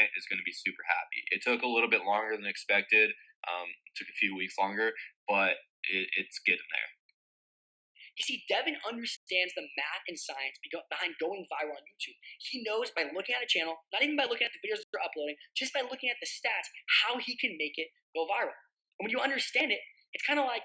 client is going to be super happy. It took a little bit longer than expected. It took a few weeks longer, but it's getting there. You see, Devin understands the math and science behind going viral on YouTube. He knows by looking at a channel, not even by looking at the videos they're uploading, just by looking at the stats, how he can make it go viral. And when you understand it, it's kind of like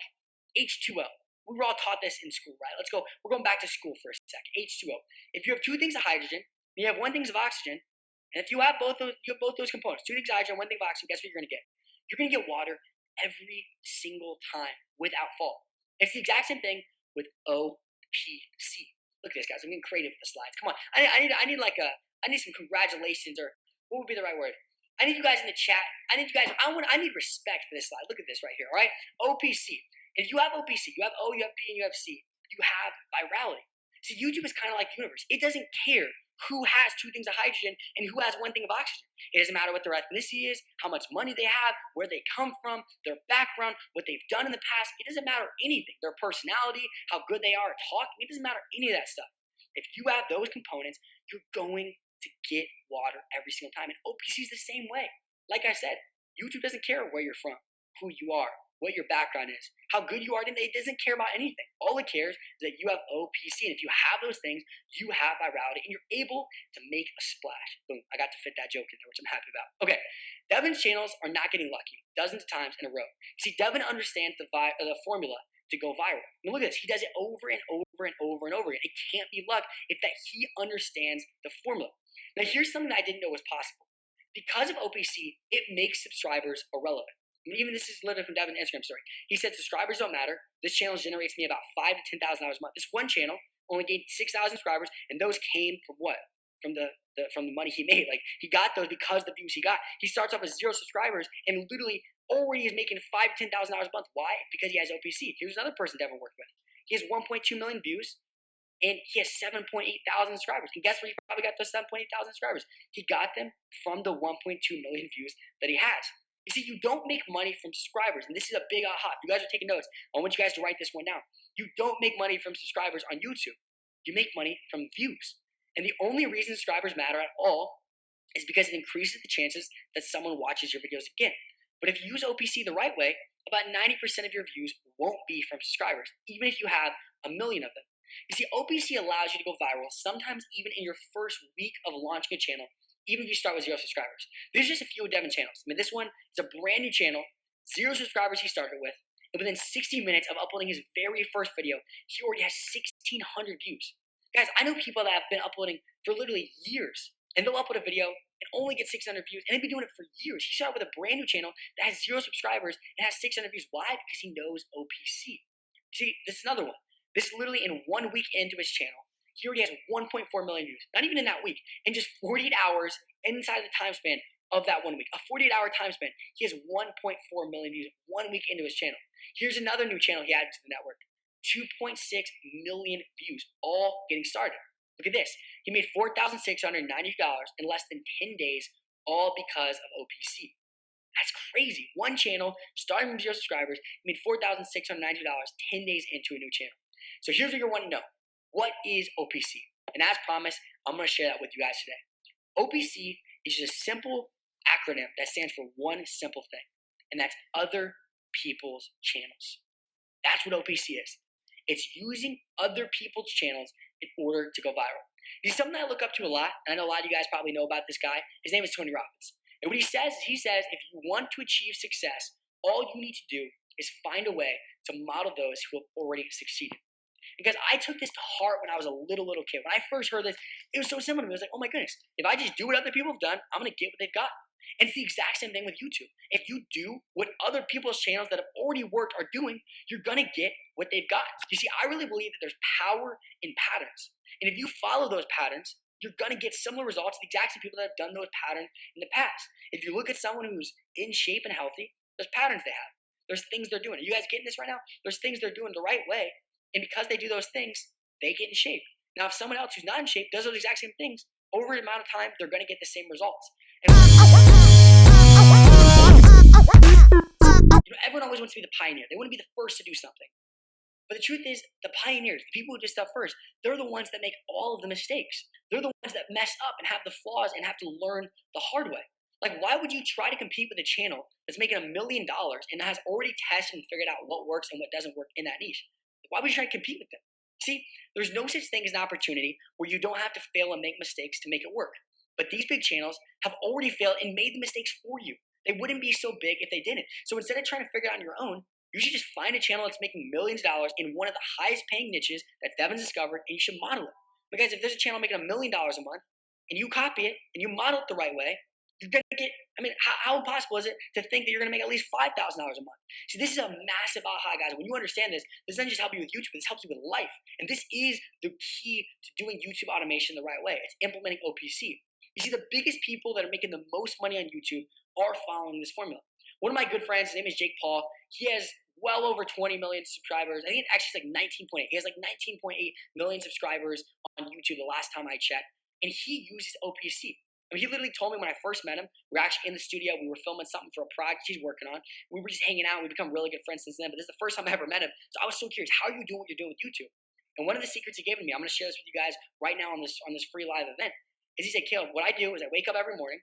H2O. We were all taught this in school, right? We're going back to school for a second. H2O. If you have two things of hydrogen, you have one thing of oxygen, and if you have both those components, two things of hydrogen, one thing of oxygen, guess what you're going to get? You're going to get water every single time without fault. It's the exact same thing with OPC. Look at this, guys. I'm getting creative with the slides. Come on. I need some congratulations, or what would be the right word? I need you guys in the chat. I need respect for this slide. Look at this right here, all right? OPC. If you have OPC, you have O, you have P, and you have C, you have virality. See, YouTube is kind of like the universe. It doesn't care who has two things of hydrogen and who has one thing of oxygen. It doesn't matter what their ethnicity is, how much money they have, where they come from, their background, what they've done in the past. It doesn't matter anything. Their personality, how good they are at talking. It doesn't matter any of that stuff. If you have those components, you're going to get water every single time. And OPC is the same way. Like I said, YouTube doesn't care where you're from, who you are, what your background is, how good you are. It doesn't care about anything. All it cares is that you have OPC. And if you have those things, you have virality and you're able to make a splash. Boom. I got to fit that joke in there, which I'm happy about. Okay. Devin's channels are not getting lucky dozens of times in a row. See, Devin understands the formula to go viral. I mean, look at this. He does it over and over and over and over again. It can't be luck. It's that he understands the formula. Now, here's something that I didn't know was possible. Because of OPC, it makes subscribers irrelevant. I mean, even this is literally from Devin's Instagram story. He said subscribers don't matter. This channel generates me about $5,000 to $10,000 a month. This one channel only gained 6,000 subscribers, and those came from what? From the money he made. Like, he got those because of the views he got. He starts off with 0 subscribers and literally already is making $5,000 to $10,000 a month. Why? Because he has OPC. Here's another person Devin worked with. He has 1.2 million views, and he has 7.8 thousand subscribers. And guess where he probably got those 7.8 thousand subscribers? He got them from the 1.2 million views that he has. You see, you don't make money from subscribers, and this is a big aha. If you guys are taking notes, I want you guys to write this one down. You don't make money from subscribers on YouTube. You make money from views. And the only reason subscribers matter at all is because it increases the chances that someone watches your videos again. But if you use OPC the right way, about 90% of your views won't be from subscribers, even if you have 1 million of them. You see, OPC allows you to go viral, sometimes even in your first week of launching a channel, even if you start with 0 subscribers. There's just a few of Devin channels. I mean, this one is a brand new channel, 0 subscribers he started with, and within 60 minutes of uploading his very first video, he already has 1,600 views. Guys, I know people that have been uploading for literally years, and they'll upload a video and only get 600 views, and they've been doing it for years. He started with a brand new channel that has 0 subscribers and has 600 views. Why? Because he knows OPC. See, this is another one. This is literally in 1 week into his channel. He already has 1.4 million views. Not even in that week. In just 48 hours inside of the time span of that 1 week. A 48-hour time span. He has 1.4 million views 1 week into his channel. Here's another new channel he added to the network. 2.6 million views. All getting started. Look at this. He made $4,690 in less than 10 days. All because of OPC. That's crazy. One channel, starting from 0 subscribers, made $4,690 10 days into a new channel. So here's what you want to know. What is OPC? And as promised, I'm going to share that with you guys today. OPC is just a simple acronym that stands for one simple thing, and that's other people's channels. That's what OPC is. It's using other people's channels in order to go viral. This is something I look up to a lot, and I know a lot of you guys probably know about this guy. His name is Tony Robbins. And what he says is, if you want to achieve success, all you need to do is find a way to model those who have already succeeded. Because I took this to heart when I was a little kid. When I first heard this, it was so simple to me. I was like, oh my goodness, if I just do what other people have done, I'm going to get what they've got. And it's the exact same thing with YouTube. If you do what other people's channels that have already worked are doing, you're going to get what they've got. You see, I really believe that there's power in patterns. And if you follow those patterns, you're going to get similar results to the exact same people that have done those patterns in the past. If you look at someone who's in shape and healthy, there's patterns they have. There's things they're doing. Are you guys getting this right now? There's things they're doing the right way. And because they do those things, they get in shape. Now, if someone else who's not in shape does those exact same things, over an amount of time, they're going to get the same results. And everyone always wants to be the pioneer. They want to be the first to do something. But the truth is, the pioneers, the people who do stuff first, they're the ones that make all of the mistakes. They're the ones that mess up and have the flaws and have to learn the hard way. Like, why would you try to compete with a channel that's making $1 million and has already tested and figured out what works and what doesn't work in that niche? Why would you try to compete with them? See, there's no such thing as an opportunity where you don't have to fail and make mistakes to make it work. But these big channels have already failed and made the mistakes for you. They wouldn't be so big if they didn't. So instead of trying to figure it out on your own, you should just find a channel that's making millions of dollars in one of the highest paying niches that Devin's discovered, and you should model it. Because if there's a channel making $1 million a month, and you copy it and you model it the right way, you're gonna get. I mean, how impossible is it to think that you're gonna make at least $5,000 a month? See, this is a massive aha, guys. When you understand this doesn't just help you with YouTube. This helps you with life, and this is the key to doing YouTube automation the right way. It's implementing OPC. You see, the biggest people that are making the most money on YouTube are following this formula. One of my good friends, his name is Jake Paul. He has well over 20 million subscribers. I think it actually is like 19.8. He has like 19.8 million subscribers on YouTube the last time I checked, and he uses OPC. I mean, he literally told me when I first met him, we were actually in the studio, we were filming something for a project he's working on. We were just hanging out, we become really good friends since then, but this is the first time I ever met him. So I was so curious, how are you doing what you're doing with YouTube? And one of the secrets he gave me, I'm gonna share this with you guys right now on this free live event, is he said, Caleb, what I do is I wake up every morning,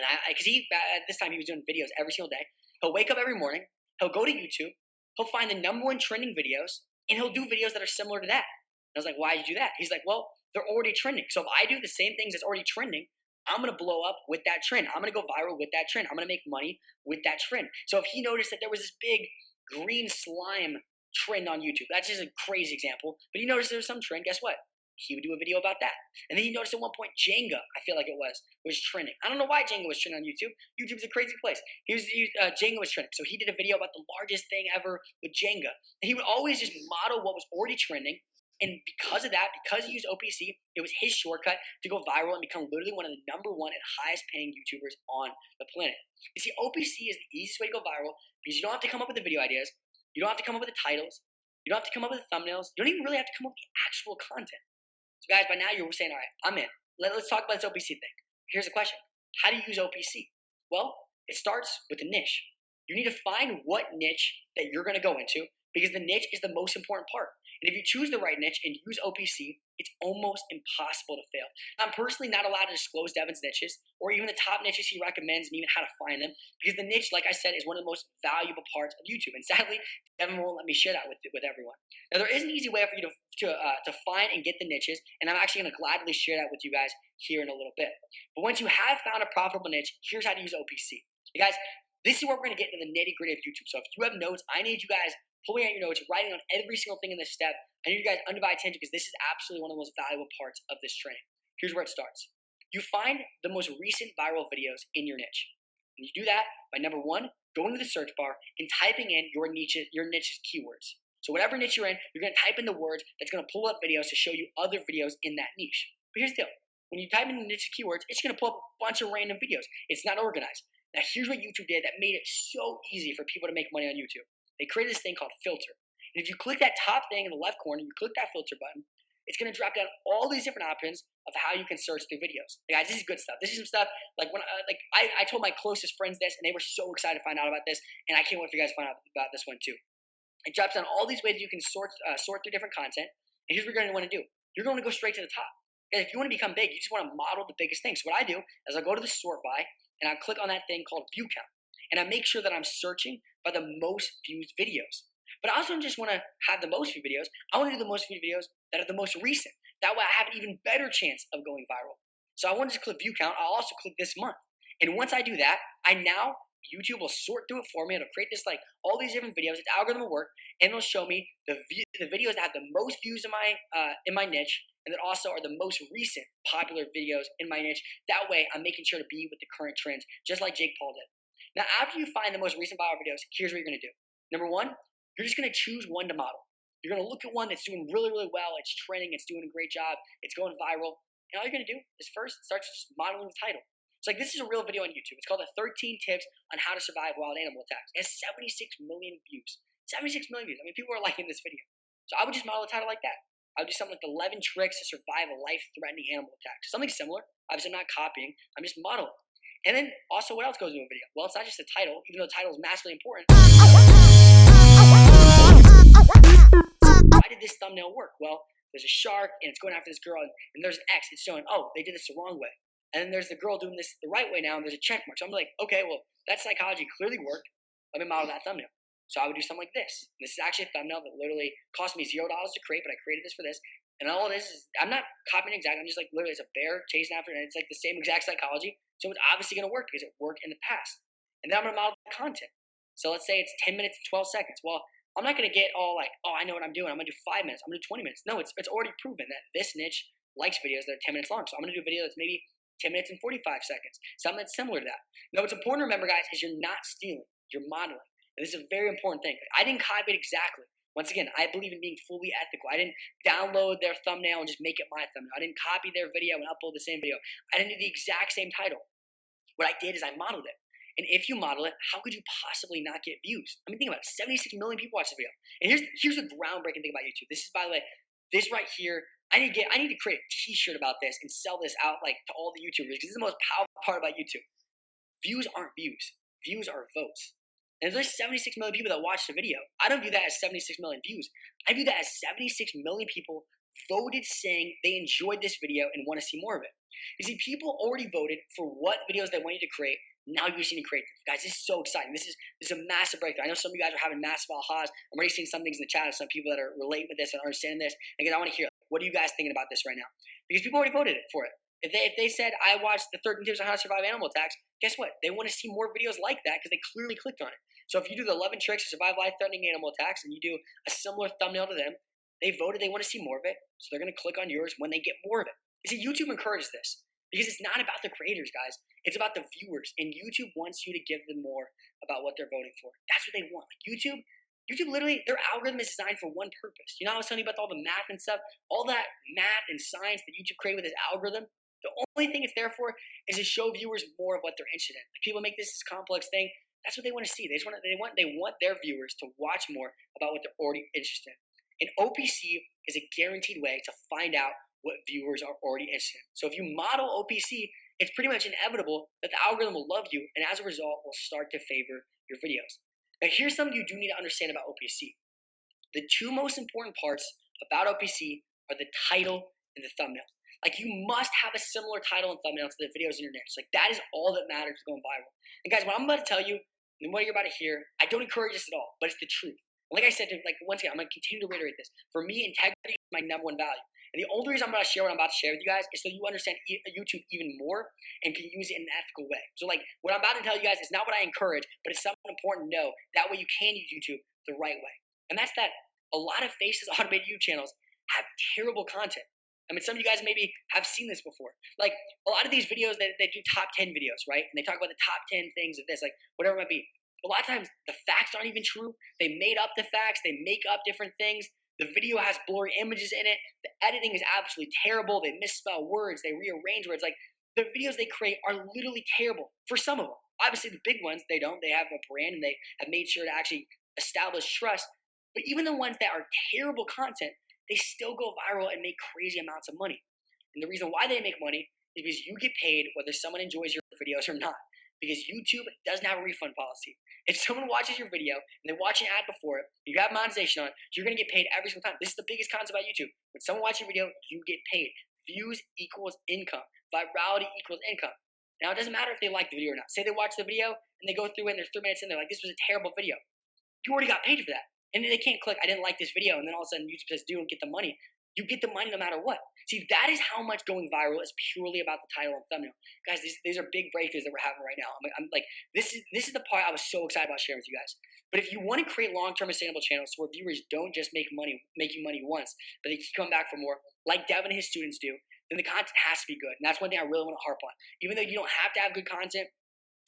and because at this time he was doing videos every single day. He'll wake up every morning, he'll go to YouTube, he'll find the #1 trending videos, and he'll do videos that are similar to that. And I was like, why did you do that? He's like, well, they're already trending. So if I do the same things that's already trending, I'm gonna blow up with that trend. I'm gonna go viral with that trend. I'm gonna make money with that trend. So if he noticed that there was this big green slime trend on YouTube, that's just a crazy example, but he noticed there was some trend, guess what? He would do a video about that. And then he noticed at one point Jenga, I feel like it was trending. I don't know why Jenga was trending on YouTube. YouTube's a crazy place. Jenga was trending. So he did a video about the largest thing ever with Jenga. And he would always just model what was already trending. And because of that, because he used OPC, it was his shortcut to go viral and become literally one of the #1 and highest paying YouTubers on the planet. You see, OPC is the easiest way to go viral because you don't have to come up with the video ideas. You don't have to come up with the titles. You don't have to come up with the thumbnails. You don't even really have to come up with the actual content. So guys, by now you're saying, all right, I'm in. Let's talk about this OPC thing. Here's the question. How do you use OPC? Well, it starts with a niche. You need to find what niche that you're going to go into because the niche is the most important part. And if you choose the right niche and use OPC, it's almost impossible to fail. I'm personally not allowed to disclose Devin's niches or even the top niches he recommends and even how to find them because the niche, like I said, is one of the most valuable parts of YouTube. And sadly, Devin won't let me share that with everyone. Now, there is an easy way for you to find and get the niches, and I'm actually going to gladly share that with you guys here in a little bit. But once you have found a profitable niche, here's how to use OPC. You guys, this is where we're going to get into the nitty gritty of YouTube. So if you have notes, I need you guys pulling out your notes, writing on every single thing in this step. I need you guys undivided attention because this is absolutely one of the most valuable parts of this training. Here's where it starts. You find the most recent viral videos in your niche. And you do that by #1, going to the search bar and typing in your niche's keywords. So whatever niche you're in, you're going to type in the words that's going to pull up videos to show you other videos in that niche. But here's the deal. When you type in the niche keywords, it's going to pull up a bunch of random videos. It's not organized. Now here's what YouTube did that made it so easy for people to make money on YouTube. They created this thing called filter. And if you click that top thing in the left corner, you click that filter button, it's going to drop down all these different options of how you can search through videos. Guys, this is good stuff. This is some stuff like when I told my closest friends this, and they were so excited to find out about this, and I can't wait for you guys to find out about this one too. It drops down all these ways you can sort through different content. And here's what you're going to want to do. You're going to go straight to the top. And if you want to become big, you just want to model the biggest thing. So what I do is I go to the sort by, and I click on that thing called view count. And I make sure that I'm searching by the most viewed videos. But I also don't just want to have the most viewed videos. I want to do the most viewed videos that are the most recent. That way I have an even better chance of going viral. So I want to just click view count. I'll also click this month. And once I do that, YouTube will sort through it for me. It'll create this all these different videos. Its algorithm will work, and it'll show me the videos that have the most views in my niche, and that also are the most recent popular videos in my niche. That way, I'm making sure to be with the current trends, just like Jake Paul did. Now, after you find the most recent viral videos, here's what you're going to do. #1, you're just going to choose one to model. You're going to look at one that's doing really, really well. It's trending. It's doing a great job. It's going viral. And all you're going to do is first start just modeling the title. It's like this is a real video on YouTube. It's called the 13 Tips on How to Survive Wild Animal Attacks. It has 76 million views. 76 million views. I mean, people are liking this video. So I would just model a title like that. I would do something like 11 Tricks to Survive a Life-Threatening Animal Attack. Something similar. Obviously, I'm not copying. I'm just modeling. And then also, what else goes into a video? Well, it's not just the title, even though the title is massively important. Why did this thumbnail work? Well, there's a shark and it's going after this girl, and there's an X. It's showing, oh, they did this the wrong way. And then there's the girl doing this the right way now, and there's a check mark. So I'm like, okay, well, that psychology clearly worked. Let me model that thumbnail. So I would do something like this. This is actually a thumbnail that literally cost me $0 to create, but I created this for this. And all it is I'm not copying exactly. I'm just like literally it's a bear chasing after it, and it's like the same exact psychology. So it's obviously going to work because it worked in the past. And then I'm going to model the content. So let's say it's 10 minutes, 12 seconds. Well, I'm not going to get all like, oh, I know what I'm doing. I'm going to do 5 minutes. I'm going to do 20 minutes. No, it's already proven that this niche likes videos that are 10 minutes long. So I'm going to do a video that's maybe 10 minutes and 45 seconds. Something that's similar to that. Now, what's important to remember, guys, is you're not stealing. You're modeling. And this is a very important thing. I didn't copy it exactly. Once again, I believe in being fully ethical. I didn't download their thumbnail and just make it my thumbnail. I didn't copy their video and upload the same video. I didn't do the exact same title. What I did is I modeled it. And if you model it, how could you possibly not get views? I mean, think about it. 76 million people watch the video. And here's the groundbreaking thing about YouTube. This is, by the way, this right here. I need to create a T-shirt about this and sell this out like to all the YouTubers because this is the most powerful part about YouTube. Views aren't views. Views are votes. And if there's 76 million people that watch the video, I don't view that as 76 million views. I view that as 76 million people voted saying they enjoyed this video and want to see more of it. You see, people already voted for what videos they want you to create. Now you just need to create them. Guys, this is so exciting. This is a massive breakthrough. I know some of you guys are having massive ahas. I'm already seeing some things in the chat of some people that are relate with this and understand this. And again, I want to hear, what are you guys thinking about this right now? Because people already voted for it. If they said, I watched the 13 tips on how to survive animal attacks, guess what? They want to see more videos like that because they clearly clicked on it. So if you do the 11 tricks to survive life-threatening animal attacks and you do a similar thumbnail to them, they voted they want to see more of it. So they're going to click on yours when they get more of it. You see, YouTube encourages this because it's not about the creators, guys. It's about the viewers. And YouTube wants you to give them more about what they're voting for. That's what they want. Like YouTube literally, their algorithm is designed for one purpose. You know, I was telling you about all the math and stuff, all that math and science that YouTube created with its algorithm. The only thing it's there for is to show viewers more of what they're interested in. Like people make this complex thing. That's what they want to see. They want their viewers to watch more about what they're already interested in. And OPC is a guaranteed way to find out what viewers are already interested in. So if you model OPC, it's pretty much inevitable that the algorithm will love you, and as a result, will start to favor your videos. Now, here's something you do need to understand about OPC. The two most important parts about OPC are the title and the thumbnail. Like, you must have a similar title and thumbnail to the videos in your niche. Like, that is all that matters to going viral. And guys, what I'm about to tell you, and what you're about to hear, I don't encourage this at all, but it's the truth. Like I said, once again, I'm going to continue to reiterate this. For me, integrity is my number one value. And the only reason I'm going to share what I'm about to share with you guys is so you understand YouTube even more and can use it in an ethical way. So what I'm about to tell you guys is not what I encourage, but it's something important to know. That way you can use YouTube the right way. And that's that a lot of faceless automated YouTube channels have terrible content. I mean, some of you guys maybe have seen this before. Like a lot of these videos, they do top 10 videos, right? And they talk about the top 10 things of this, like whatever it might be. A lot of times the facts aren't even true. They made up the facts. They make up different things. The video has blurry images in it. The editing is absolutely terrible. They misspell words. They rearrange words. Like the videos they create are literally terrible for some of them. Obviously the big ones, they don't. They have a brand and they have made sure to actually establish trust. But even the ones that are terrible content, they still go viral and make crazy amounts of money. And the reason why they make money is because you get paid whether someone enjoys your videos or not. Because YouTube doesn't have a refund policy. If someone watches your video and they watch an ad before it, you have monetization on it, you're going to get paid every single time. This is the biggest concept about YouTube. When someone watches your video, you get paid. Views equals income. Virality equals income. Now, it doesn't matter if they like the video or not. Say they watch the video and they go through it and they're 3 minutes in, they're like, this was a terrible video. You already got paid for that. And then they can't click, I didn't like this video, and then all of a sudden YouTube says, do and get the money. You get the money no matter what. See, that is how much going viral is purely about the title and thumbnail. Guys, these are big breakthroughs that we're having right now. I'm like, this is the part I was so excited about sharing with you guys. But if you want to create long-term sustainable channels where viewers don't just make you money once, but they keep coming back for more, like Devin and his students do, then the content has to be good. And that's one thing I really want to harp on. Even though you don't have to have good content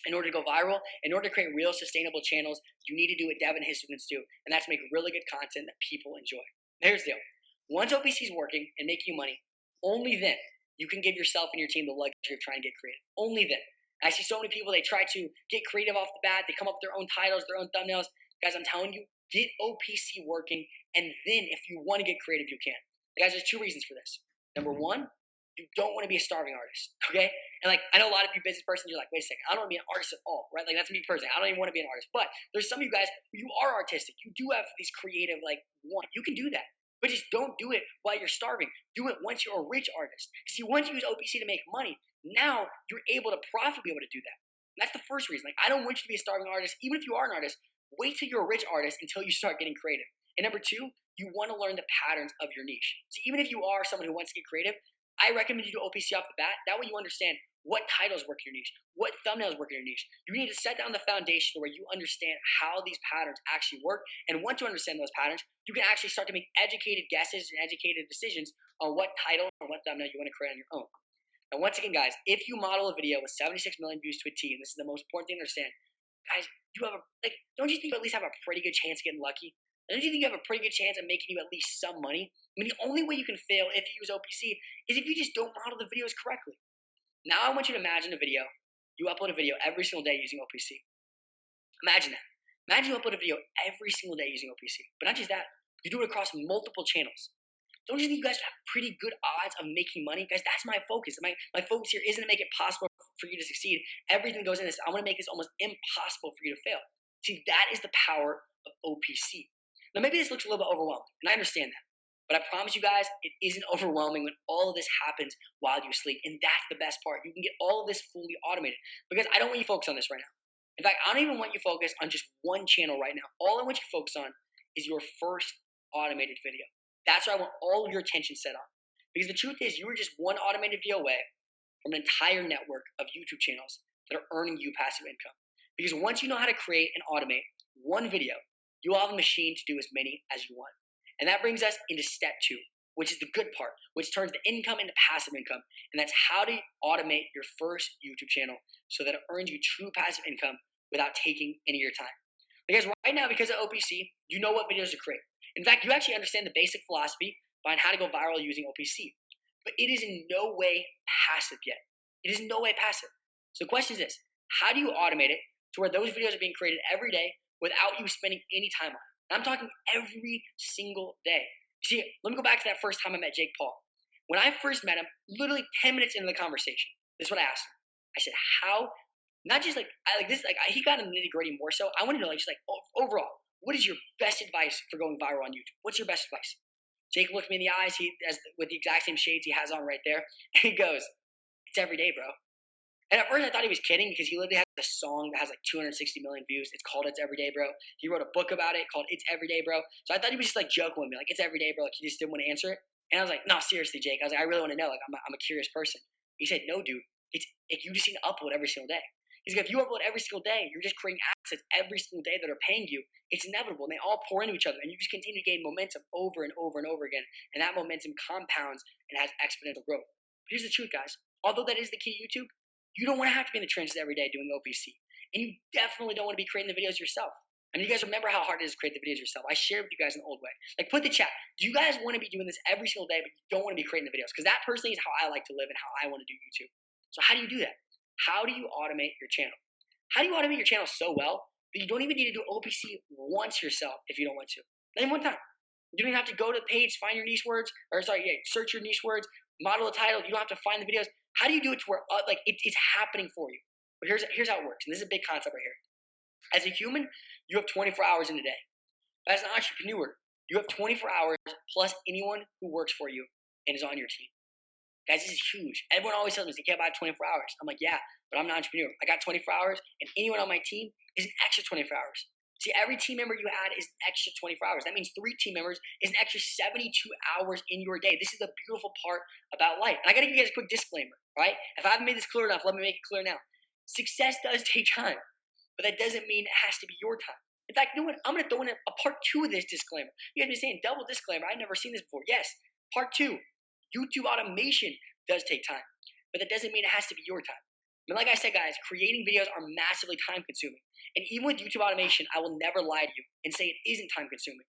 in order to go viral, in order to create real sustainable channels, you need to do what Devin and his students do, and that's make really good content that people enjoy. Here's the deal. Once OPC is working and making you money, only then you can give yourself and your team the luxury of trying to get creative. Only then. I see so many people, they try to get creative off the bat. They come up with their own titles, their own thumbnails. Guys, I'm telling you, get OPC working, and then if you want to get creative, you can. Guys, there's two reasons for this. Number one, you don't want to be a starving artist, okay? And I know a lot of you business persons, you're like, wait a second, I don't want to be an artist at all, right? Like that's me personally. I don't even want to be an artist. But there's some of you guys, you are artistic. You do have these creative, you can do that. But just don't do it while you're starving. Do it once you're a rich artist. See, once you use OPC to make money, now you're able to profitably be able to do that. And that's the first reason. Like, I don't want you to be a starving artist. Even if you are an artist, wait till you're a rich artist until you start getting creative. And number two, you want to learn the patterns of your niche. So even if you are someone who wants to get creative, I recommend you do OPC off the bat. That way you understand what titles work in your niche, what thumbnails work in your niche. You need to set down the foundation where you understand how these patterns actually work. And once you understand those patterns, you can actually start to make educated guesses and educated decisions on what title or what thumbnail you want to create on your own. Now, once again, guys, if you model a video with 76 million views to a T, and this is the most important thing to understand, guys, you have don't you think you at least have a pretty good chance of getting lucky? Don't you think you have a pretty good chance of making you at least some money? I mean, the only way you can fail if you use OPC is if you just don't model the videos correctly. Now I want you to imagine a video. You upload a video every single day using OPC. Imagine that. Imagine you upload a video every single day using OPC. But not just that, you do it across multiple channels. Don't you think you guys have pretty good odds of making money? Guys, that's my focus. My focus here isn't to make it possible for you to succeed. Everything goes in this. I want to make this almost impossible for you to fail. See, that is the power of OPC. Now, maybe this looks a little bit overwhelming, and I understand that. But I promise you guys, it isn't overwhelming when all of this happens while you sleep. And that's the best part. You can get all of this fully automated. Because I don't want you to focus on this right now. In fact, I don't even want you to focus on just one channel right now. All I want you to focus on is your first automated video. That's where I want all of your attention set on. Because the truth is, you are just one automated video away from an entire network of YouTube channels that are earning you passive income. Because once you know how to create and automate one video, you will have a machine to do as many as you want. And that brings us into step two, which is the good part, which turns the income into passive income. And that's how to automate your first YouTube channel so that it earns you true passive income without taking any of your time. Because right now, because of OPC, you know what videos to create. In fact, you actually understand the basic philosophy behind how to go viral using OPC. But it is in no way passive yet. It is in no way passive. So the question is this: how do you automate it to where those videos are being created every day without you spending any time on it? And I'm talking every single day. You see, let me go back to that first time I met Jake Paul. When I first met him, literally 10 minutes into the conversation, this is what I asked him. I said, how, not just he got in the nitty gritty more so. I want to know, overall, what is your best advice for going viral on YouTube? What's your best advice? Jake looked me in the eyes, with the exact same shades he has on right there, and he goes, it's every day, bro. And at first I thought he was kidding because he literally has a song that has like 260 million views. It's called It's Everyday, Bro. He wrote a book about it called It's Everyday, Bro. So I thought he was just like joking with me, like, it's everyday, bro. Like, he just didn't want to answer it. And I was like, no, seriously, Jake. I was like, I really want to know. Like, I'm a curious person. He said, no, dude. It's like, you just need to upload every single day. He's like, if you upload every single day, you're just creating assets every single day that are paying you. It's inevitable. And they all pour into each other. And you just continue to gain momentum over and over and over again. And that momentum compounds and has exponential growth. But here's the truth, guys. Although that is the key to YouTube, you don't want to have to be in the trenches every day doing OPC. And you definitely don't want to be creating the videos yourself. I mean, you guys remember how hard it is to create the videos yourself. I shared with you guys in the old way. Like, put the chat. Do you guys want to be doing this every single day, but you don't want to be creating the videos? Because that personally is how I like to live and how I want to do YouTube. So how do you do that? How do you automate your channel? How do you automate your channel so well that you don't even need to do OPC once yourself if you don't want to? Not even one time. You don't even have to go to the page, find your niche words, search your niche words, model a title. You don't have to find the videos. How do you do it to where it's happening for you? But here's how it works, and this is a big concept right here. As a human, you have 24 hours in a day. As an entrepreneur, you have 24 hours plus anyone who works for you and is on your team. Guys, this is huge. Everyone always tells me, "Can't buy 24 hours." I'm like, yeah, but I'm an entrepreneur. I got 24 hours, and anyone on my team is an extra 24 hours. See, every team member you add is an extra 24 hours. That means 3 team members is an extra 72 hours in your day. This is the beautiful part about life. And I got to give you guys a quick disclaimer, right? If I haven't made this clear enough, let me make it clear now. Success does take time, but that doesn't mean it has to be your time. In fact, you know what? I'm going to throw in a part 2 of this disclaimer. You guys been saying double disclaimer. I've never seen this before. Yes, part 2. YouTube automation does take time, but that doesn't mean it has to be your time. I mean, like I said, guys, creating videos are massively time consuming. And even with YouTube automation, I will never lie to you and say it isn't time consuming.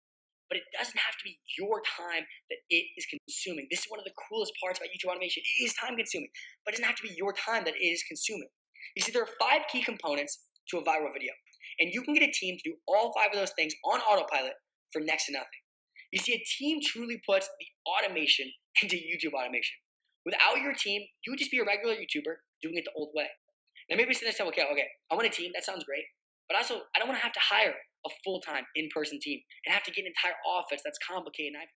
But it doesn't have to be your time that it is consuming. This is one of the coolest parts about YouTube automation. It is time consuming, but it doesn't have to be your time that it is consuming. You see, there are 5 key components to a viral video. And you can get a team to do all 5 of those things on autopilot for next to nothing. You see, a team truly puts the automation into YouTube automation. Without your team, you would just be a regular YouTuber doing it the old way. Now maybe you're saying, okay, I want a team, that sounds great. But also, I don't want to have to hire a full-time in-person team and have to get an entire office that's complicated and I have